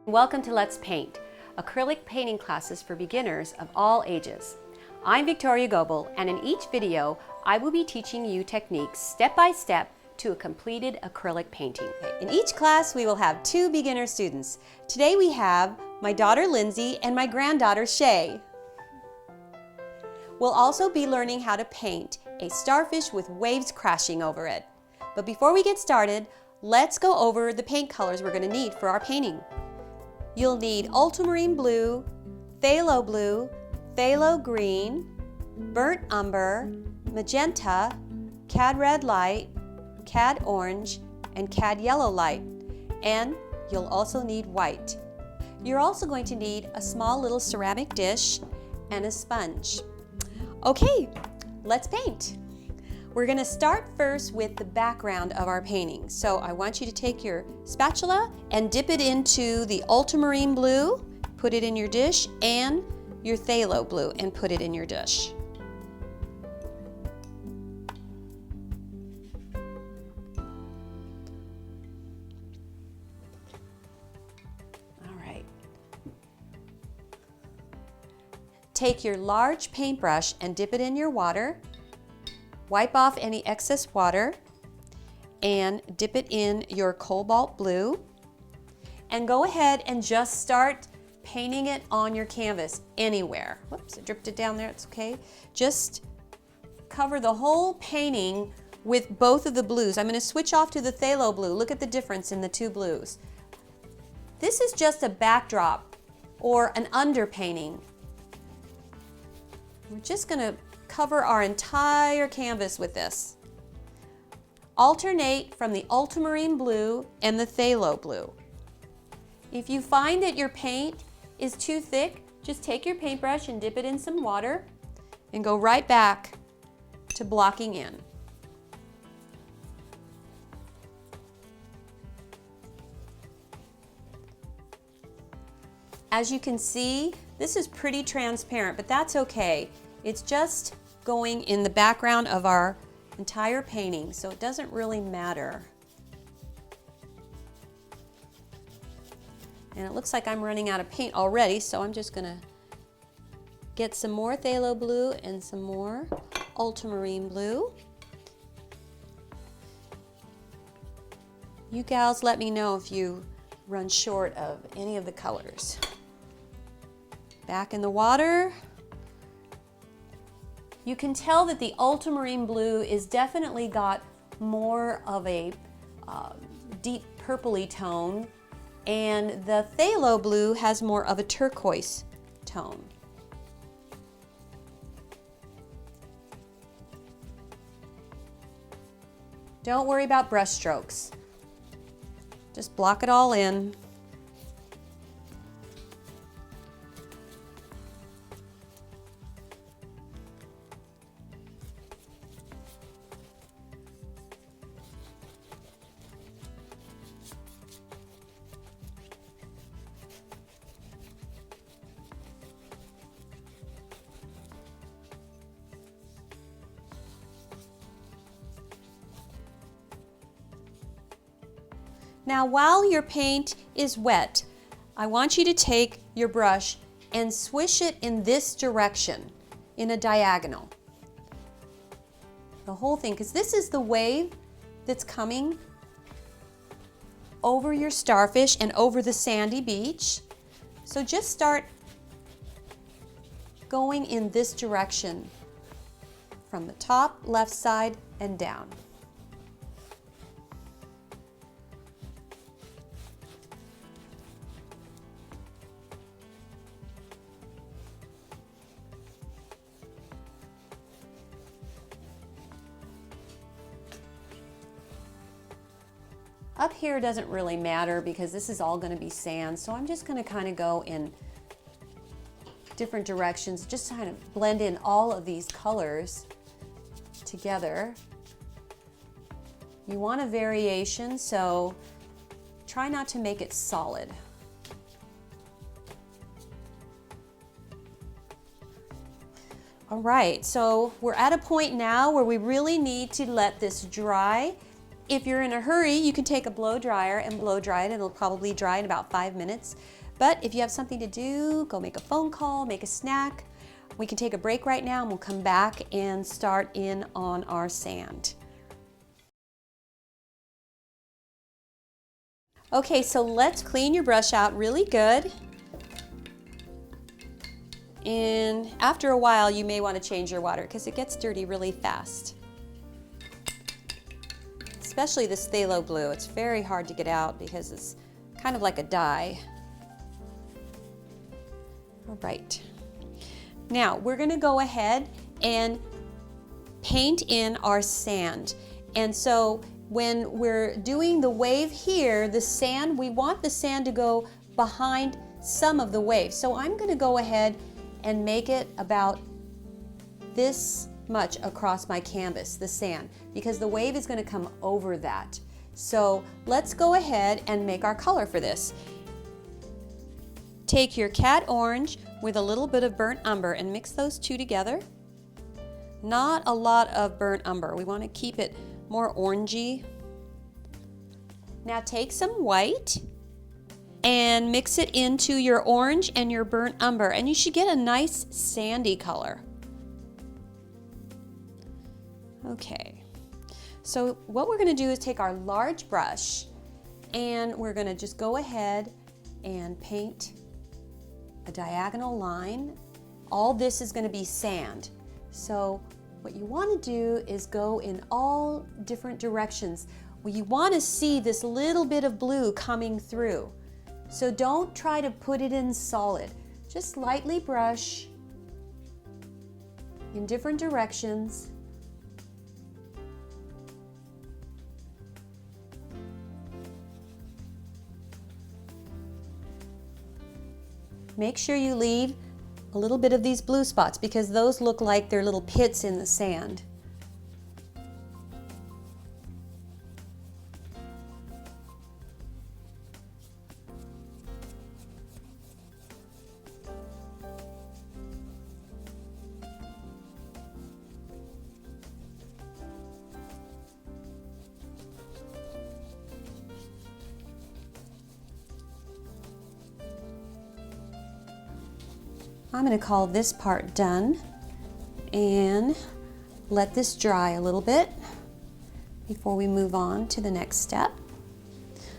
Welcome to Let's Paint, acrylic painting classes for beginners of all ages. I'm Victoria Gobel, and in each video, I will be teaching you techniques step by step to a completed acrylic painting. In each class, we will have two beginner students. Today we have my daughter Lindsay and my granddaughter Shay. We'll also be learning how to paint a starfish with waves crashing over it. But before we get started, let's go over the paint colors we're going to need for our painting. You'll need ultramarine blue, phthalo blue, phthalo green, burnt umber, magenta, cad red light, cad orange, and cad yellow light. And you'll also need white. You're also going to need a small little ceramic dish and a sponge. Okay, let's paint. We're going to start first with the background of our painting. So I want you to take your spatula and dip it into the ultramarine blue, put it in your dish, and your phthalo blue and put it in your dish. All right. Take your large paintbrush and dip it in your water. Wipe off any excess water and dip it in your cobalt blue. And go ahead and just start painting it on your canvas anywhere. Whoops, I dripped it down there, it's okay. Just cover the whole painting with both of the blues. I'm going to switch off to the phthalo blue. Look at the difference in the two blues. This is just a backdrop or an underpainting. We're just going to cover our entire canvas with this. Alternate from the ultramarine blue and the phthalo blue. If you find that your paint is too thick, just take your paintbrush and dip it in some water and go right back to blocking in. As you can see, this is pretty transparent, but that's okay. It's just going in the background of our entire painting, so it doesn't really matter. And it looks like I'm running out of paint already, so I'm just gonna get some more phthalo blue and some more ultramarine blue. You gals let me know if you run short of any of the colors. Back in the water. You can tell that the ultramarine blue is definitely got more of a deep purpley tone, and the phthalo blue has more of a turquoise tone. Don't worry about brush strokes. Just block it all in. Now, while your paint is wet, I want you to take your brush and swish it in this direction, in a diagonal. The whole thing, because this is the wave that's coming over your starfish and over the sandy beach. So just start going in this direction from the top left side and down. Up here doesn't really matter because this is all going to be sand, so I'm just going to kind of go in different directions, just to kind of blend in all of these colors together. You want a variation, so try not to make it solid. All right, so we're at a point now where we really need to let this dry. If you're in a hurry, you can take a blow dryer and blow dry it. It'll probably dry in about 5 minutes. But if you have something to do, go make a phone call, make a snack. We can take a break right now and we'll come back and start in on our sand. Okay, so let's clean your brush out really good. And after a while, you may want to change your water because it gets dirty really fast. Especially this phthalo blue. It's very hard to get out because it's kind of like a dye. All right. Now, we're going to go ahead and paint in our sand. And so when we're doing the wave here, the sand, we want the sand to go behind some of the wave. So I'm going to go ahead and make it about this much across my canvas, the sand, because the wave is going to come over that. So let's go ahead and make our color for this. Take your cat orange with a little bit of burnt umber and mix those two together. Not a lot of burnt umber. We want to keep it more orangey. Now take some white and mix it into your orange and your burnt umber, and you should get a nice sandy color. Okay, so what we're going to do is take our large brush and we're going to just go ahead and paint a diagonal line. All this is going to be sand. So what you want to do is go in all different directions. Well, you want to see this little bit of blue coming through. So don't try to put it in solid. Just lightly brush in different directions. Make sure you leave a little bit of these blue spots because those look like they're little pits in the sand. I'm going to call this part done and let this dry a little bit before we move on to the next step.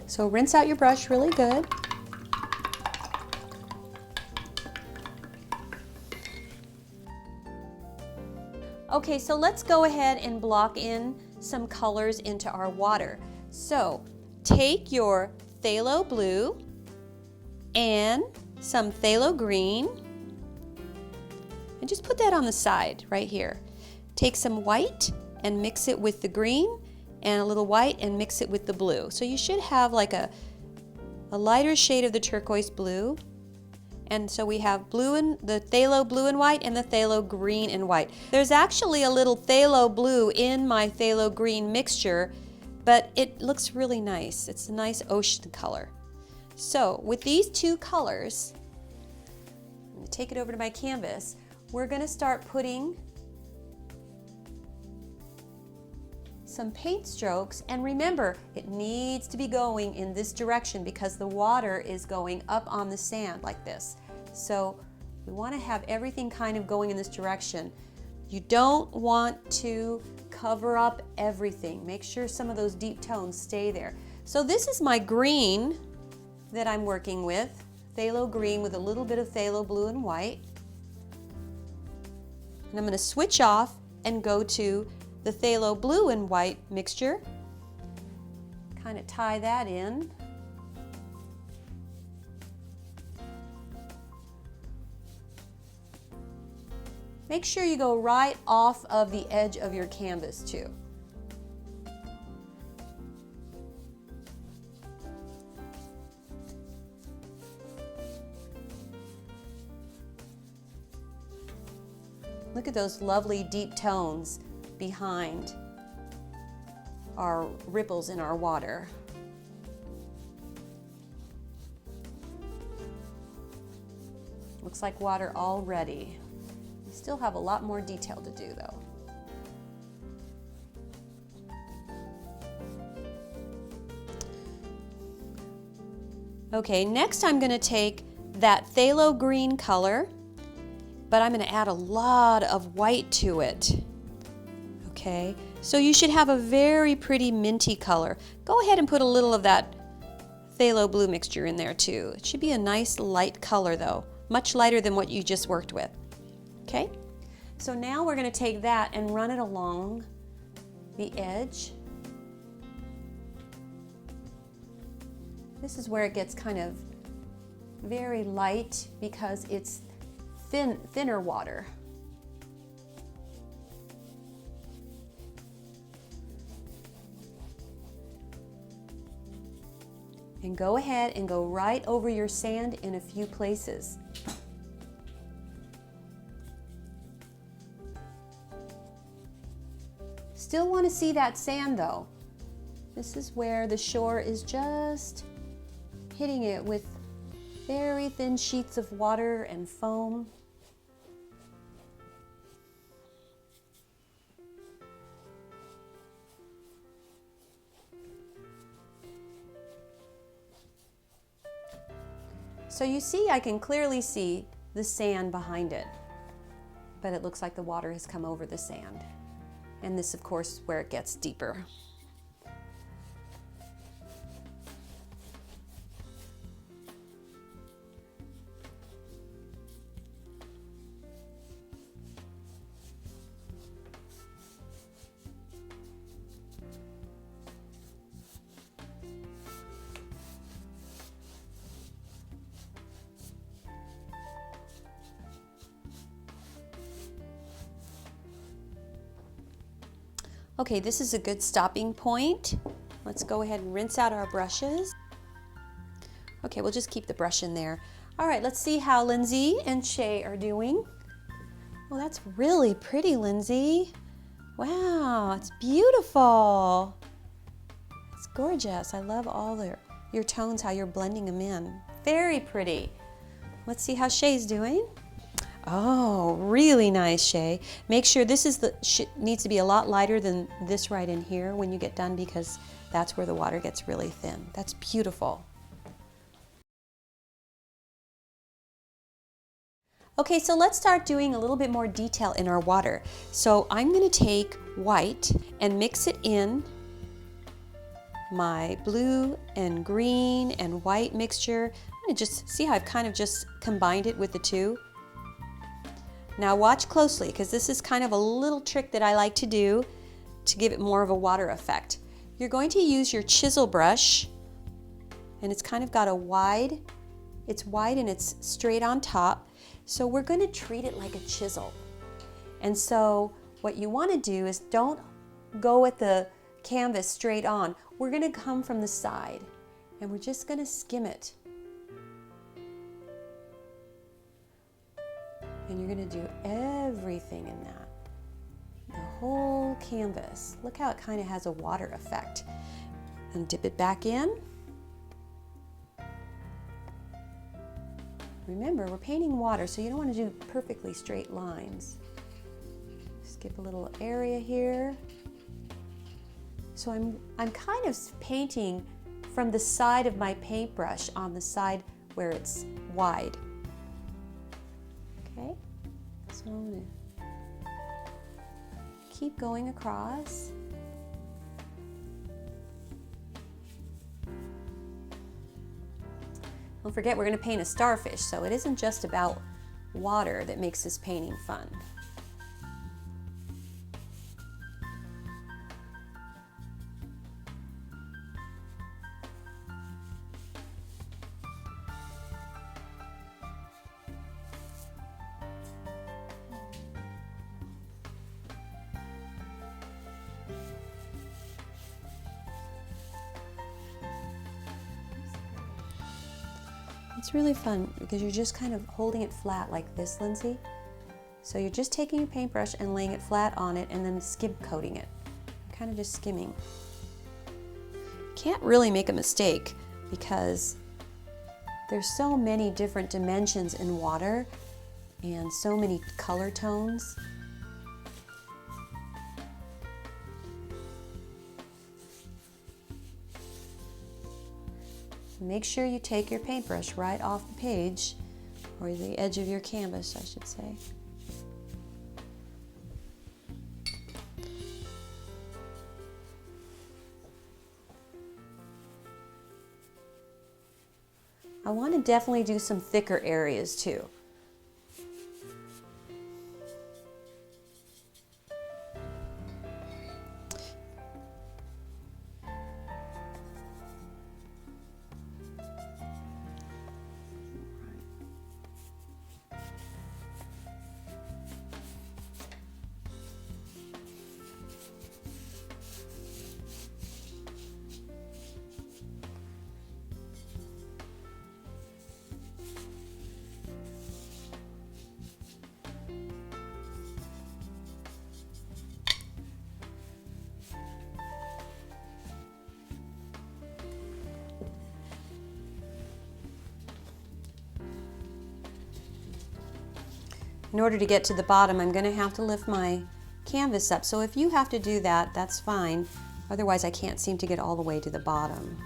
So rinse out your brush really good. Okay, so let's go ahead and block in some colors into our water. So take your phthalo blue and some phthalo green and just put that on the side right here. Take some white and mix it with the green and a little white and mix it with the blue. So you should have like a lighter shade of the turquoise blue. And so we have blue and the phthalo blue and white and the phthalo green and white. There's actually a little phthalo blue in my phthalo green mixture, but it looks really nice. It's a nice ocean color. So with these two colors, I'm going to take it over to my canvas. We're going to start putting some paint strokes, and remember, it needs to be going in this direction because the water is going up on the sand like this. So we want to have everything kind of going in this direction. You don't want to cover up everything. Make sure some of those deep tones stay there. So this is my green that I'm working with, phthalo green with a little bit of phthalo blue and white. And I'm going to switch off and go to the phthalo blue and white mixture. Kind of tie that in. Make sure you go right off of the edge of your canvas too. Look at those lovely deep tones behind our ripples in our water. Looks like water already. We still have a lot more detail to do though. Okay, next I'm going to take that phthalo green color, but I'm going to add a lot of white to it. Okay, so you should have a very pretty minty color. Go ahead and put a little of that phthalo blue mixture in there too. It should be a nice light color though, much lighter than what you just worked with. Okay, so now we're going to take that and run it along the edge. This is where it gets kind of very light because it's thinner water. And go ahead and go right over your sand in a few places. Still want to see that sand though. This is where the shore is just hitting it with very thin sheets of water and foam. So you see, I can clearly see the sand behind it, but it looks like the water has come over the sand. And this, of course, is where it gets deeper. Okay, this is a good stopping point. Let's go ahead and rinse out our brushes. Okay, we'll just keep the brush in there. All right, let's see how Lindsay and Shay are doing. Well, that's really pretty, Lindsay. Wow, it's beautiful. It's gorgeous. I love all your tones, how you're blending them in. Very pretty. Let's see how Shay's doing. Oh, really nice, Shay. Make sure this is needs to be a lot lighter than this right in here when you get done, because that's where the water gets really thin. That's beautiful. Okay, so let's start doing a little bit more detail in our water. So I'm going to take white and mix it in my blue and green and white mixture. I'm going to just see how I've kind of just combined it with the two. Now watch closely, because this is kind of a little trick that I like to do to give it more of a water effect. You're going to use your chisel brush, and it's kind of got it's wide and it's straight on top. So we're going to treat it like a chisel. And so what you want to do is don't go at the canvas straight on. We're going to come from the side, and we're just going to skim it. And you're going to do everything in that. The whole canvas. Look how it kind of has a water effect. And dip it back in. Remember, we're painting water, so you don't want to do perfectly straight lines. Skip a little area here. So I'm kind of painting from the side of my paintbrush on the side where it's wide. Okay, so I'm going to keep going across. Don't forget, we're going to paint a starfish, so it isn't just about water that makes this painting fun. It's really fun because you're just kind of holding it flat like this, Lindsay. So you're just taking your paintbrush and laying it flat on it and then skim coating it. You're kind of just skimming. Can't really make a mistake because there's so many different dimensions in water and so many color tones. Make sure you take your paintbrush right off the page or the edge of your canvas, I should say. I want to definitely do some thicker areas too. In order to get to the bottom, I'm going to have to lift my canvas up. So if you have to do that, that's fine. Otherwise, I can't seem to get all the way to the bottom.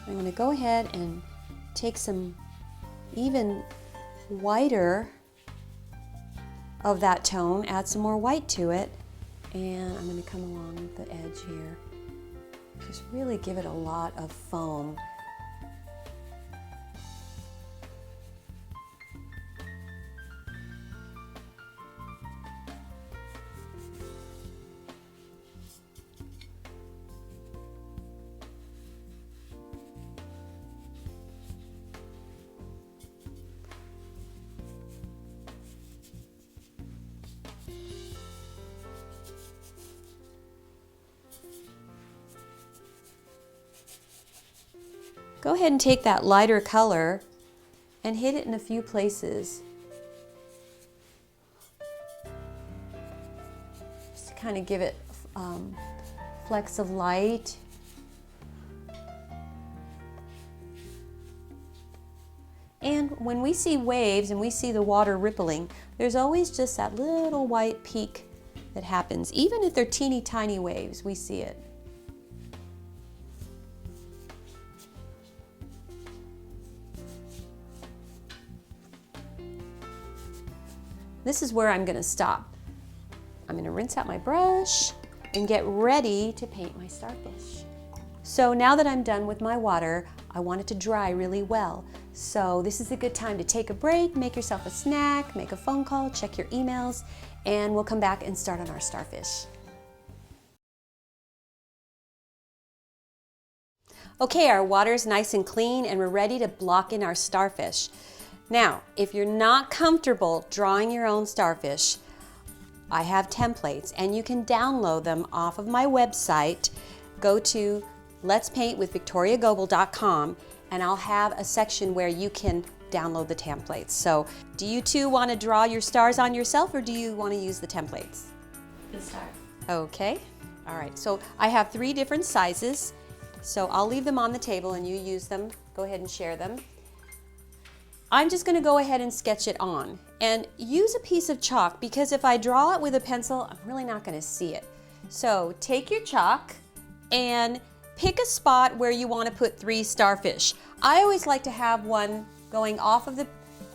I'm going to go ahead and take some even whiter of that tone, add some more white to it, and I'm going to come along the edge here. Just really give it a lot of foam. Go ahead and take that lighter color and hit it in a few places. Just to kind of give it flecks of light. And when we see waves and we see the water rippling, there's always just that little white peak that happens. Even if they're teeny tiny waves, we see it. This is where I'm going to stop. I'm going to rinse out my brush and get ready to paint my starfish. So now that I'm done with my water, I want it to dry really well. So this is a good time to take a break, make yourself a snack, make a phone call, check your emails, and we'll come back and start on our starfish. Okay, our water is nice and clean and we're ready to block in our starfish. Now, if you're not comfortable drawing your own starfish, I have templates and you can download them off of my website. Go to letspaintwithvictoriagobel.com and I'll have a section where you can download the templates. So, do you two want to draw your stars on yourself or do you want to use the templates? The star. Okay, all right. So I have 3 different sizes. So I'll leave them on the table and you use them. Go ahead and share them. I'm just going to go ahead and sketch it on and use a piece of chalk because if I draw it with a pencil, I'm really not going to see it. So take your chalk and pick a spot where you want to put 3 starfish. I always like to have one going off of the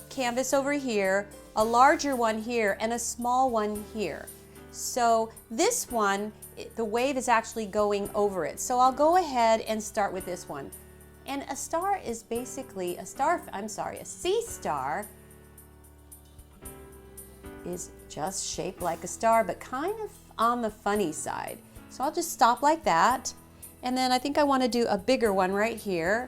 canvas over here, a larger one here, and a small one here. So this one, the wave is actually going over it. So I'll go ahead and start with this one. And a star is basically a sea star is just shaped like a star, but kind of on the funny side. So I'll just stop like that. And then I think I want to do a bigger one right here.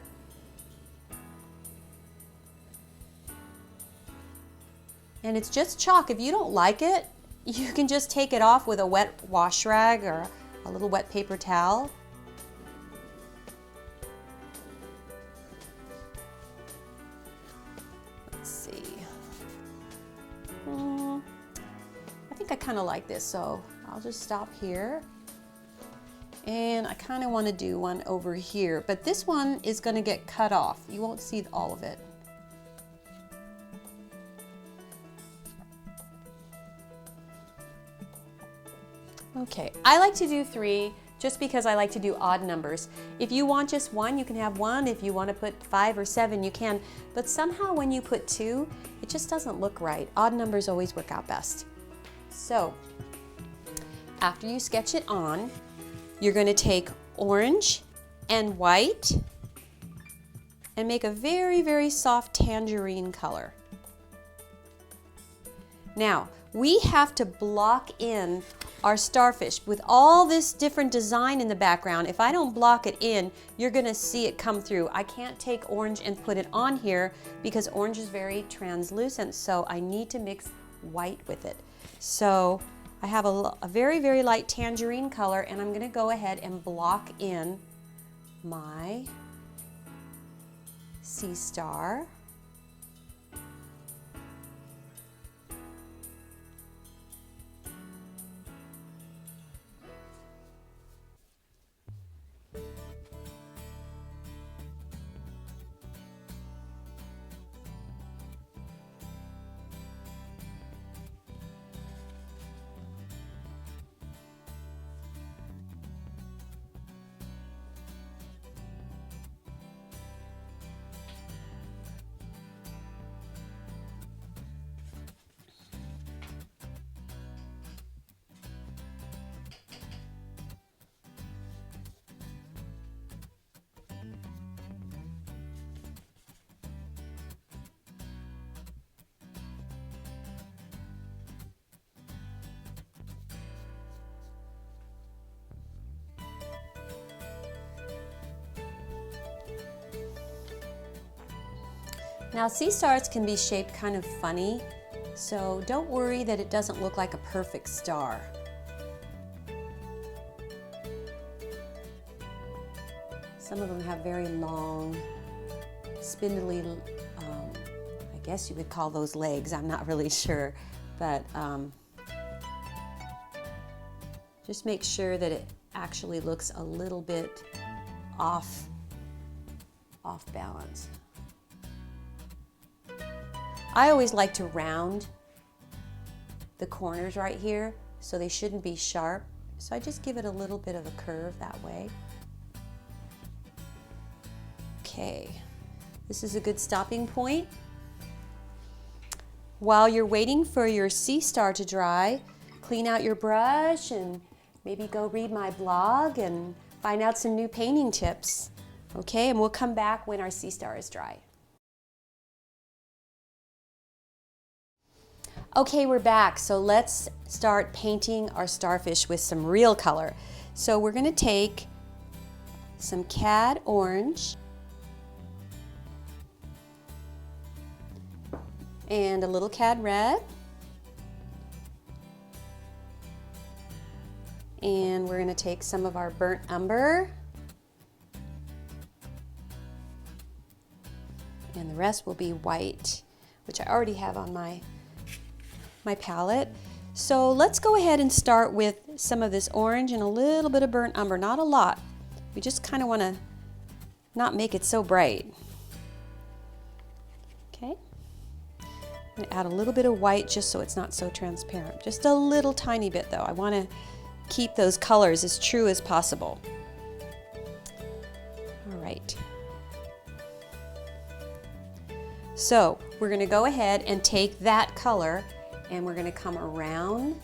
And it's just chalk. If you don't like it, you can just take it off with a wet wash rag or a little wet paper towel. I think I kind of like this, so I'll just stop here. And I kind of want to do one over here, but this one is going to get cut off. You won't see all of it. Okay, I like to do 3 just because I like to do odd numbers. If you want just 1, you can have 1. If you want to put 5 or 7, you can. But somehow when you put 2, it just doesn't look right. Odd numbers always work out best. So, after you sketch it on, you're going to take orange and white and make a very, very soft tangerine color. Now, we have to block in our starfish with all this different design in the background. If I don't block it in, you're going to see it come through. I can't take orange and put it on here because orange is very translucent, so I need to mix white with it. So I have a very, very light tangerine color, and I'm going to go ahead and block in my sea star. Now, sea stars can be shaped kind of funny, so don't worry that it doesn't look like a perfect star. Some of them have very long, spindly, I guess you would call those legs, I'm not really sure, but just make sure that it actually looks a little bit off balance. I always like to round the corners right here, so they shouldn't be sharp. So I just give it a little bit of a curve that way. Okay, this is a good stopping point. While you're waiting for your sea star to dry, clean out your brush and maybe go read my blog and find out some new painting tips. Okay, and we'll come back when our sea star is dry. Okay, we're back, so let's start painting our starfish with some real color. So we're going to take some cad orange and a little cad red, and we're going to take some of our burnt umber, and the rest will be white, which I already have on my palette. So let's go ahead and start with some of this orange and a little bit of burnt umber, not a lot. We just kind of want to not make it so bright. Okay. I'm going to add a little bit of white just so it's not so transparent. Just a little tiny bit though. I want to keep those colors as true as possible. All right. So we're going to go ahead and take that color and we're going to come around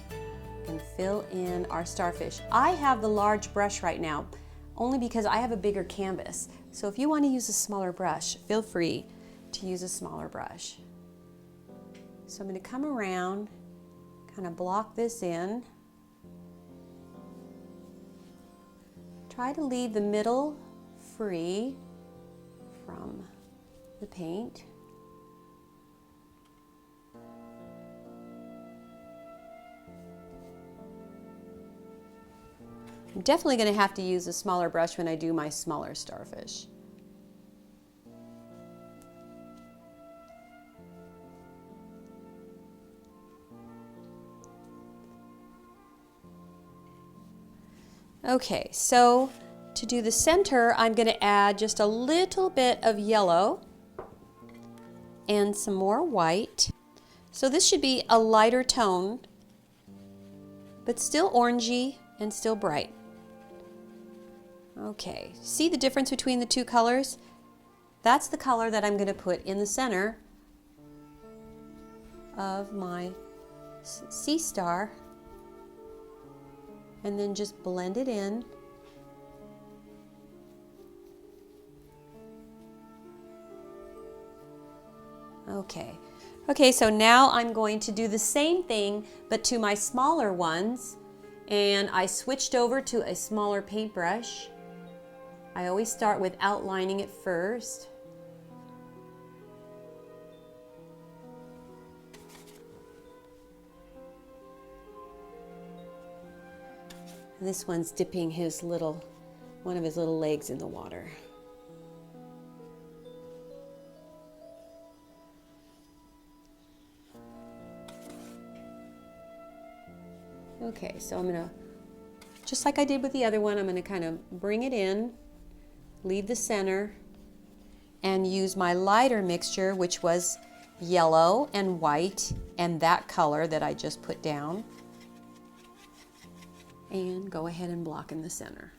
and fill in our starfish. I have the large brush right now only because I have a bigger canvas. So if you want to use a smaller brush, feel free to use a smaller brush. So I'm going to come around, kind of block this in. Try to leave the middle free from the paint. I'm definitely going to have to use a smaller brush when I do my smaller starfish. Okay, so to do the center, I'm going to add just a little bit of yellow and some more white. So this should be a lighter tone, but still orangey and still bright. Okay, see the difference between the two colors? That's the color that I'm going to put in the center of my sea star, and then just blend it in. Okay, so now I'm going to do the same thing but to my smaller ones, and I switched over to a smaller paintbrush. I always start with outlining it first. And this one's dipping one of his little legs in the water. Okay, so I'm gonna, just like I did with the other one, I'm gonna kind of bring it in, leave the center, and use my lighter mixture, which was yellow and white and that color that I just put down, and go ahead and block in the center.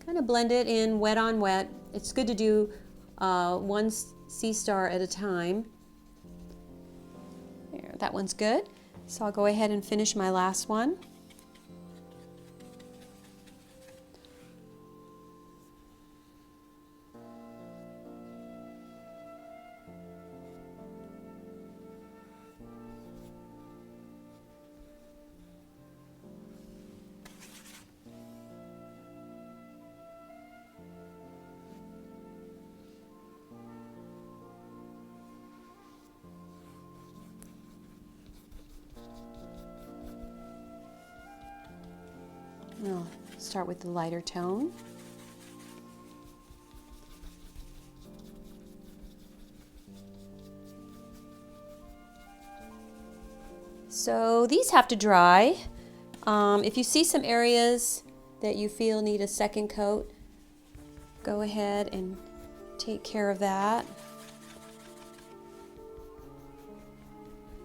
Kind of blend it in wet on wet. It's good to do one sea star at a time. There, that one's good. So I'll go ahead and finish my last one. I'll start with the lighter tone. So these have to dry. If you see some areas that you feel need a second coat, go ahead and take care of that.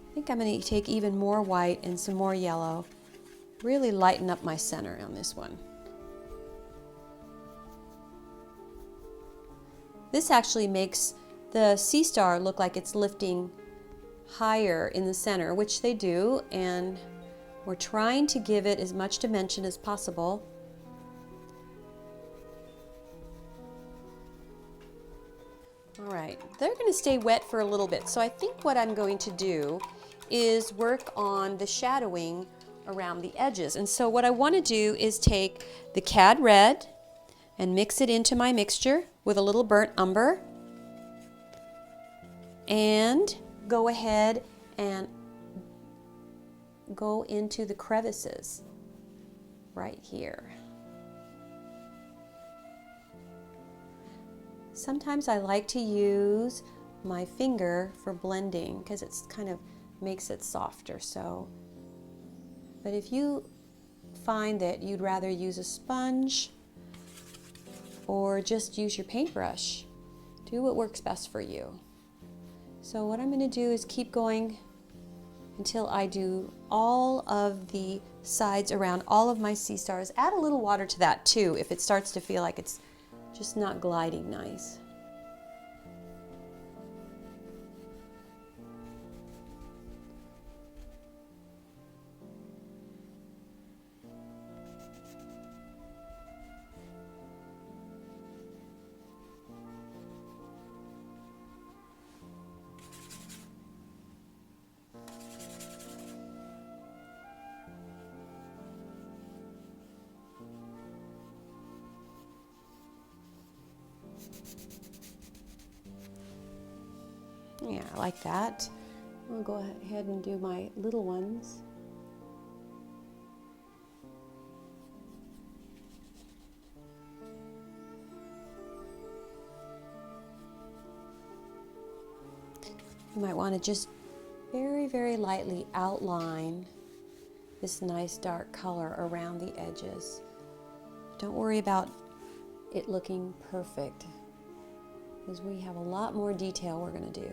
I think I'm going to take even more white and some more yellow. Really lighten up my center on this one. This actually makes the sea star look like it's lifting higher in the center, which they do, and we're trying to give it as much dimension as possible. All right, they're going to stay wet for a little bit, so I think what I'm going to do is work on the shadowing around the edges. And so what I want to do is take the cad red and mix it into my mixture with a little burnt umber, and go ahead and go into the crevices right here. Sometimes I like to use my finger for blending because it's kind of makes it softer. But if you find that you'd rather use a sponge or just use your paintbrush, do what works best for you. So what I'm going to do is keep going until I do all of the sides around all of my sea stars. Add a little water to that too if it starts to feel like it's just not gliding nice. Yeah, I like that. I'll go ahead and do my little ones. You might want to just very, very lightly outline this nice dark color around the edges. Don't worry about it looking perfect, because we have a lot more detail we're going to do.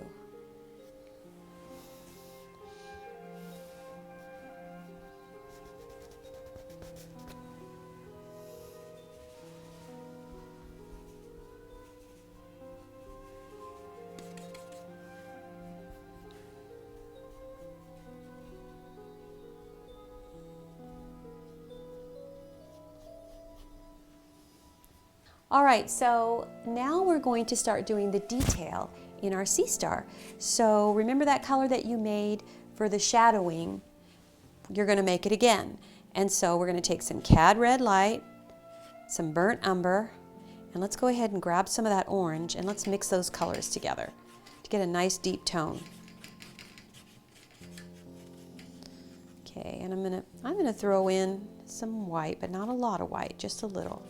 All right, so now we're going to start doing the detail in our sea star. So remember that color that you made for the shadowing? You're going to make it again. And so we're going to take some cad red light, some burnt umber, and let's go ahead and grab some of that orange and let's mix those colors together to get a nice deep tone. Okay, and I'm gonna throw in some white, but not a lot of white, just a little.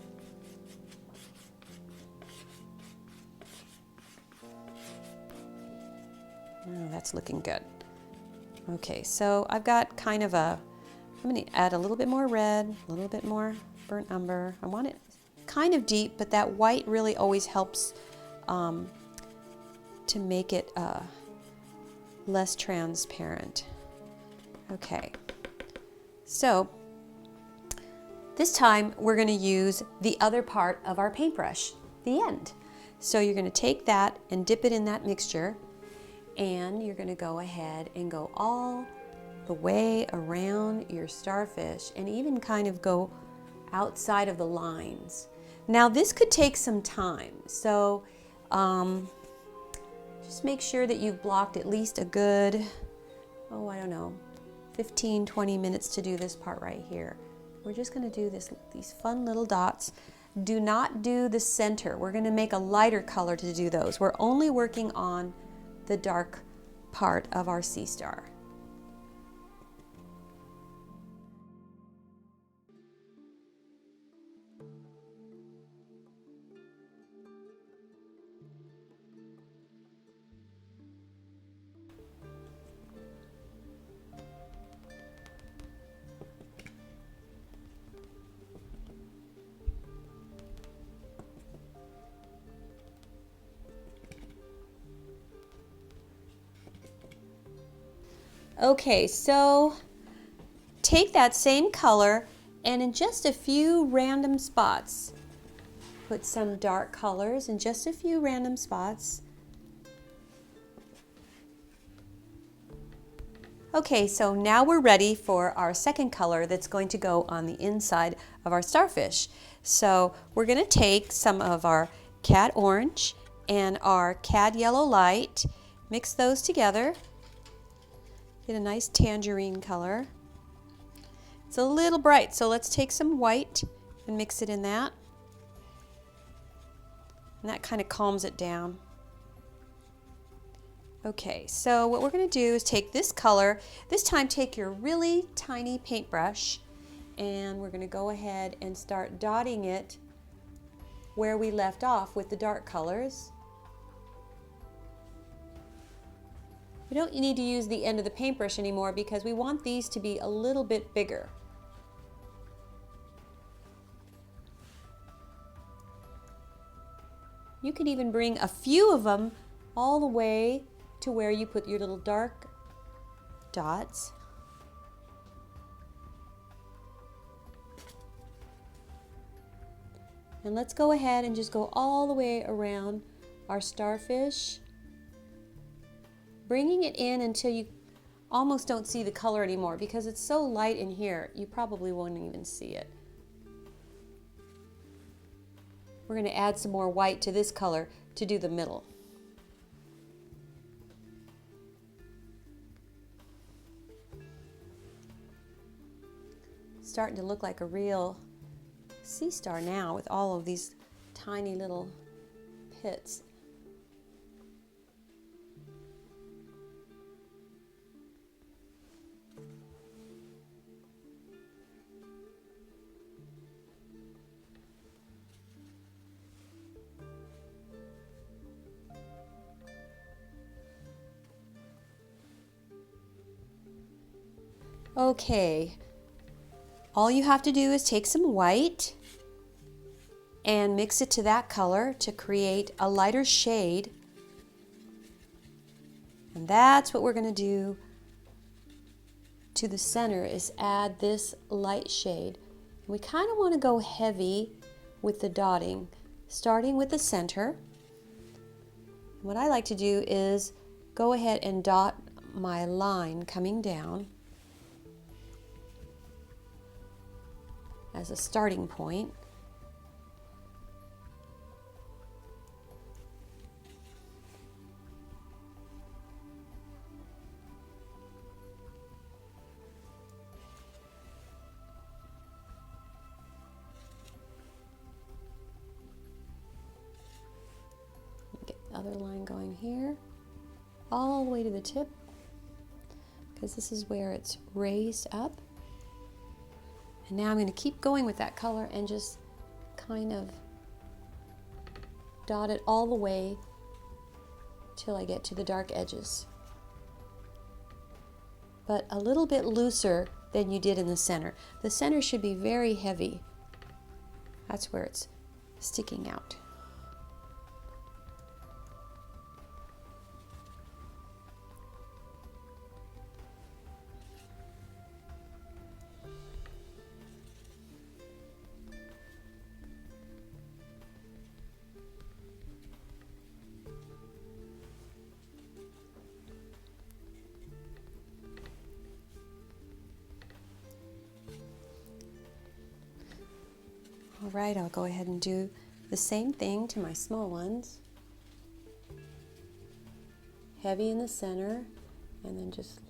Oh, that's looking good. Okay, so I've got kind of I'm going to add a little bit more red, a little bit more burnt umber. I want it kind of deep, but that white really always helps to make it less transparent. Okay, so this time we're going to use the other part of our paintbrush, the end. So you're going to take that and dip it in that mixture, and you're going to go ahead and go all the way around your starfish and even kind of go outside of the lines. Now this could take some time, so just make sure that you've blocked at least a good, I don't know, 15-20 minutes to do this part right here. We're just going to do these fun little dots. Do not do the center. We're going to make a lighter color to do those. We're only working on the dark part of our sea star. Okay, so take that same color and in just a few random spots, put some dark colors in just a few random spots. Okay, so now we're ready for our second color that's going to go on the inside of our starfish. So we're going to take some of our cad orange and our cad yellow light, mix those together. Get a nice tangerine color. It's a little bright, so let's take some white and mix it in that. And that kind of calms it down. Okay, so what we're going to do is take this color, this time take your really tiny paintbrush, and we're going to go ahead and start dotting it where we left off with the dark colors. We don't need to use the end of the paintbrush anymore because we want these to be a little bit bigger. You can even bring a few of them all the way to where you put your little dark dots. And let's go ahead and just go all the way around our starfish, bringing it in until you almost don't see the color anymore because it's so light in here, you probably won't even see it. We're going to add some more white to this color to do the middle. It's starting to look like a real sea star now with all of these tiny little pits. Okay, All you have to do is take some white and mix it to that color to create a lighter shade. And that's what we're going to do to the center, is add this light shade. We kind of want to go heavy with the dotting, starting with the center. What I like to do is go ahead and dot my line coming down as a starting point. Other line going here all the way to the tip, because this is where it's raised up. And now I'm going to keep going with that color and just kind of dot it all the way till I get to the dark edges, but a little bit looser than you did in the center. The center should be very heavy. That's where it's sticking out. All right, I'll go ahead and do the same thing to my small ones. Heavy in the center, and then just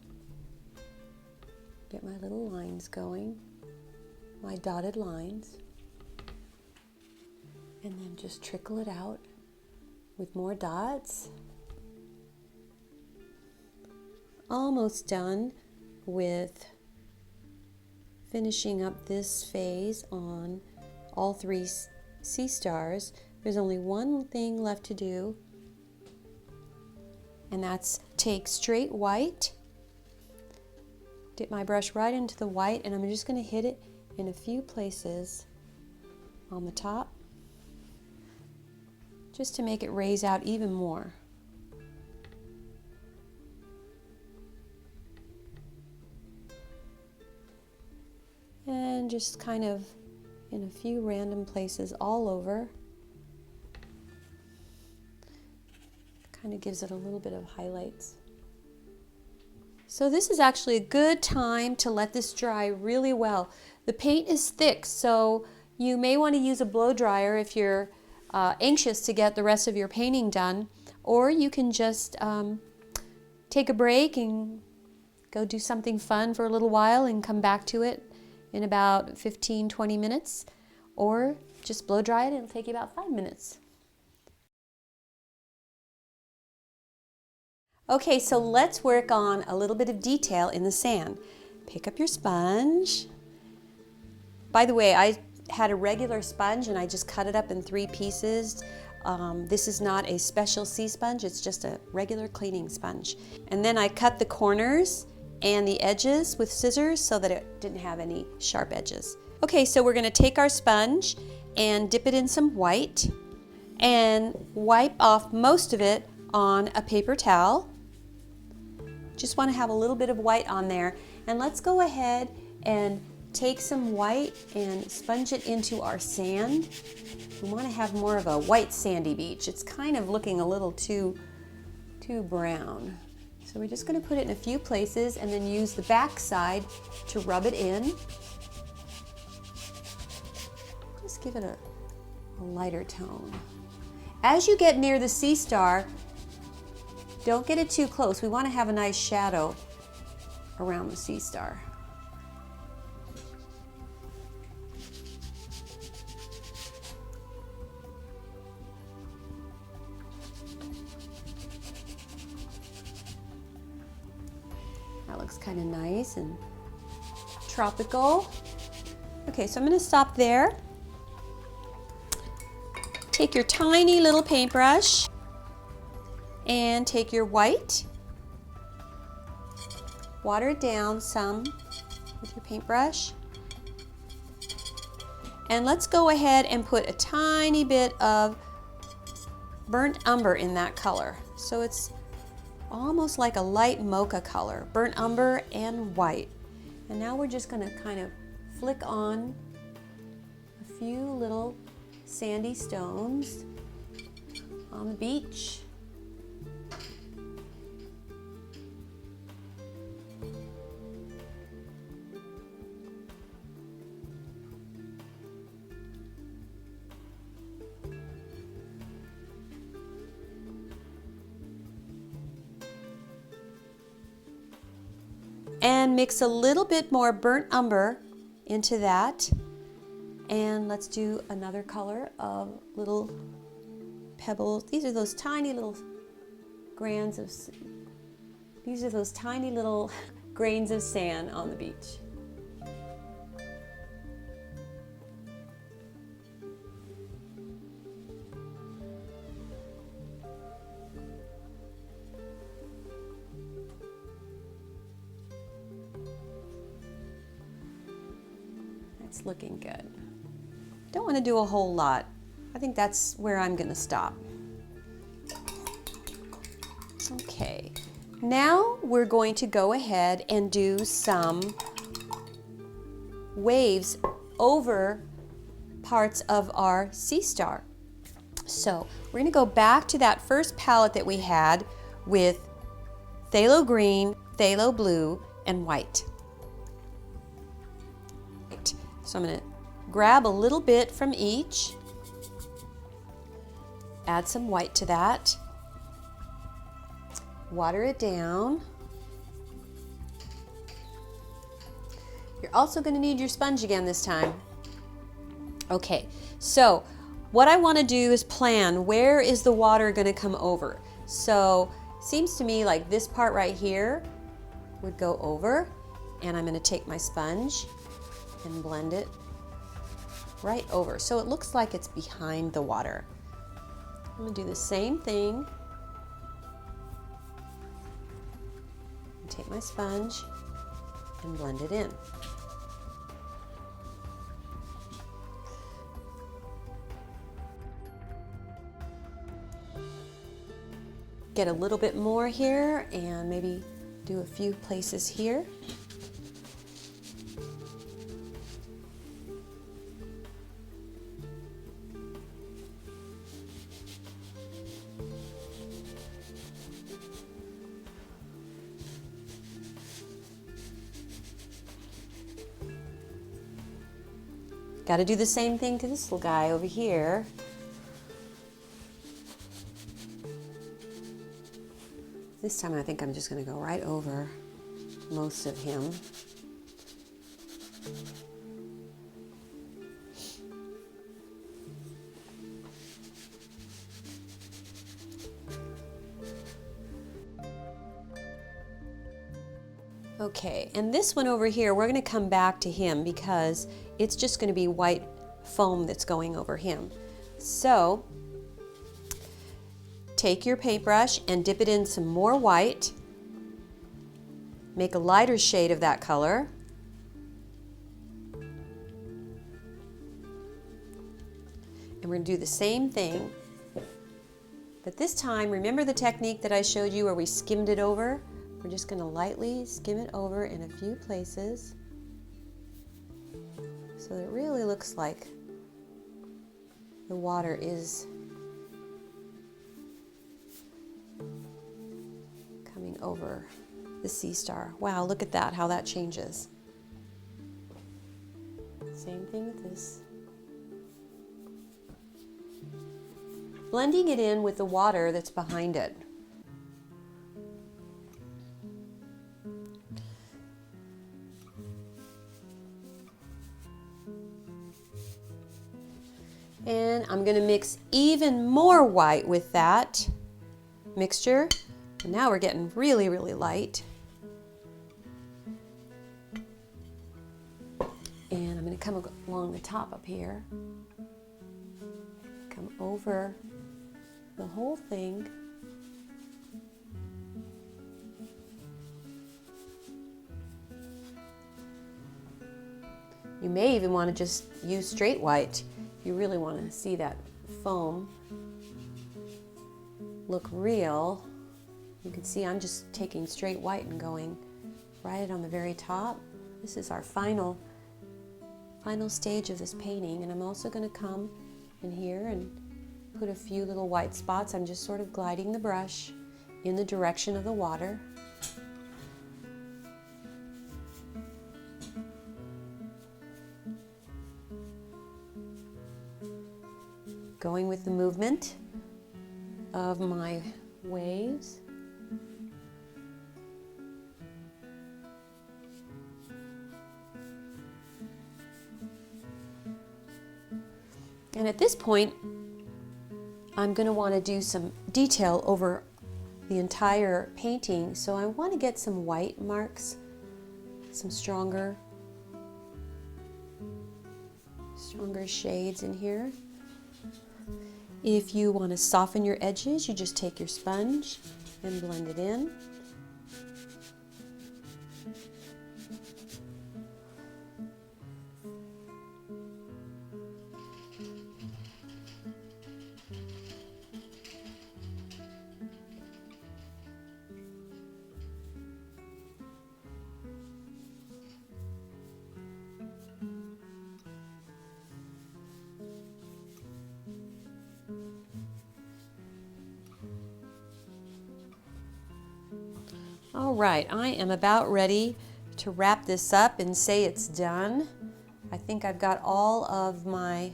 get my little lines going, my dotted lines, and then just trickle it out with more dots. Almost done with finishing up this phase on all three sea stars. There's only one thing left to do, and that's take straight white, dip my brush right into the white, and I'm just going to hit it in a few places on the top just to make it raise out even more. And just kind of in a few random places all over. Kind of gives it a little bit of highlights. So this is actually a good time to let this dry really well. The paint is thick, so you may want to use a blow dryer if you're anxious to get the rest of your painting done, or you can just take a break and go do something fun for a little while and come back to it in about 15-20 minutes, or just blow dry it and it'll take you about 5 minutes. Okay, so let's work on a little bit of detail in the sand. Pick up your sponge. By the way, I had a regular sponge and I just cut it up in 3 pieces. This is not a special sea sponge, it's just a regular cleaning sponge. And then I cut the corners and the edges with scissors so that it didn't have any sharp edges. Okay, so we're going to take our sponge and dip it in some white and wipe off most of it on a paper towel. Just want to have a little bit of white on there, and let's go ahead and take some white and sponge it into our sand. We want to have more of a white sandy beach. It's kind of looking a little too brown. So we're just going to put it in a few places and then use the back side to rub it in. Just give it a lighter tone. As you get near the sea star, don't get it too close. We want to have a nice shadow around the sea star. That looks kind of nice and tropical. Okay, so I'm going to stop there. Take your tiny little paintbrush and take your white, water it down some with your paintbrush, And let's go ahead and put a tiny bit of burnt umber in that color. So it's almost like a light mocha color, burnt umber and white. And now we're just going to kind of flick on a few little sandy stones on the beach. And mix a little bit more burnt umber into that. And let's do another color of little pebbles. These are those tiny little grains of grains of sand on the beach. It's looking good. Don't want to do a whole lot. I think that's where I'm going to stop. Okay, now we're going to go ahead and do some waves over parts of our sea star. So we're going to go back to that first palette that we had with phthalo green, phthalo blue, and white. So I'm going to grab a little bit from each, add some white to that, water it down. You're also going to need your sponge again this time. Okay, so what I want to do is plan where is the water going to come over. So seems to me like this part right here would go over, and I'm going to take my sponge and blend it right over. So it looks like it's behind the water. I'm going to do the same thing. Take my sponge and blend it in. Get a little bit more here and maybe do a few places here. Got to do the same thing to this little guy over here. This time I think I'm just going to go right over most of him. Okay, and this one over here, we're going to come back to him because it's just going to be white foam that's going over him. So take your paintbrush and dip it in some more white. Make a lighter shade of that color. And we're going to do the same thing. But this time, remember the technique that I showed you where we skimmed it over? We're just going to lightly skim it over in a few places so that it really looks like the water is coming over the sea star. Wow, look at that, how that changes. Same thing with this. Blending it in with the water that's behind it. And I'm going to mix even more white with that mixture. And now we're getting really, really light. And I'm going to come along the top up here. Come over the whole thing. You may even want to just use straight white if you really want to see that foam look real. You can see I'm just taking straight white and going right on the very top. This is our final stage of this painting, and I'm also going to come in here and put a few little white spots. I'm just sort of gliding the brush in the direction of the water. Going with the movement of my waves. And at this point, I'm going to want to do some detail over the entire painting, so I want to get some white marks, some stronger shades in here. If you want to soften your edges, you just take your sponge and blend it in. All right, I am about ready to wrap this up and say it's done. I think I've got all of my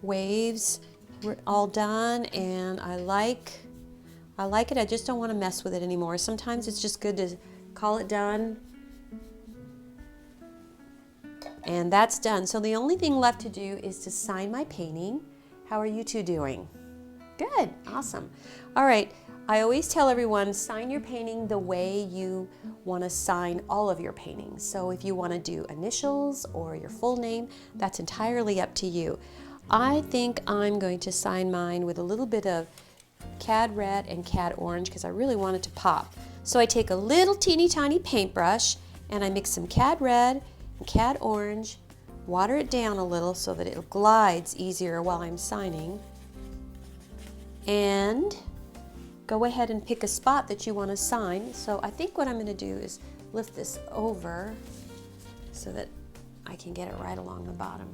waves all done, and I like it. I just don't want to mess with it anymore. Sometimes it's just good to call it done. And that's done. So the only thing left to do is to sign my painting. How are you two doing? Good, awesome. All right. I always tell everyone, sign your painting the way you want to sign all of your paintings. So if you want to do initials or your full name, that's entirely up to you. I think I'm going to sign mine with a little bit of cad red and cad orange because I really want it to pop. So I take a little teeny tiny paintbrush and I mix some cad red and cad orange, water it down a little so that it glides easier while I'm signing, and go ahead and pick a spot that you want to sign. So I think what I'm going to do is lift this over so that I can get it right along the bottom.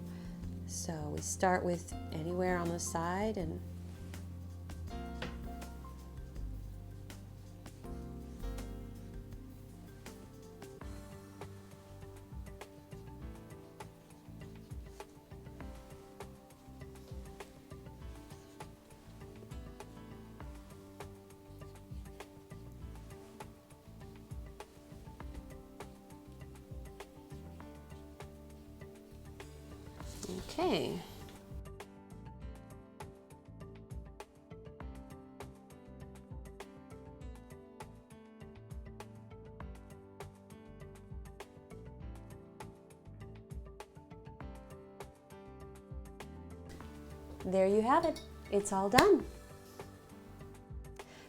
So we start with anywhere on the side, and okay. There you have it. It's all done.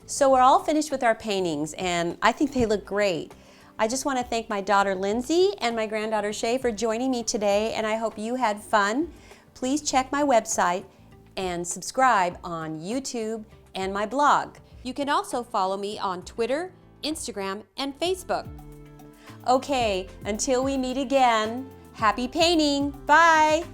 So we're all finished with our paintings, and I think they look great. I just want to thank my daughter Lindsay and my granddaughter Shay for joining me today, and I hope you had fun. Please check my website and subscribe on YouTube and my blog. You can also follow me on Twitter, Instagram, and Facebook. Okay, until we meet again, happy painting. Bye.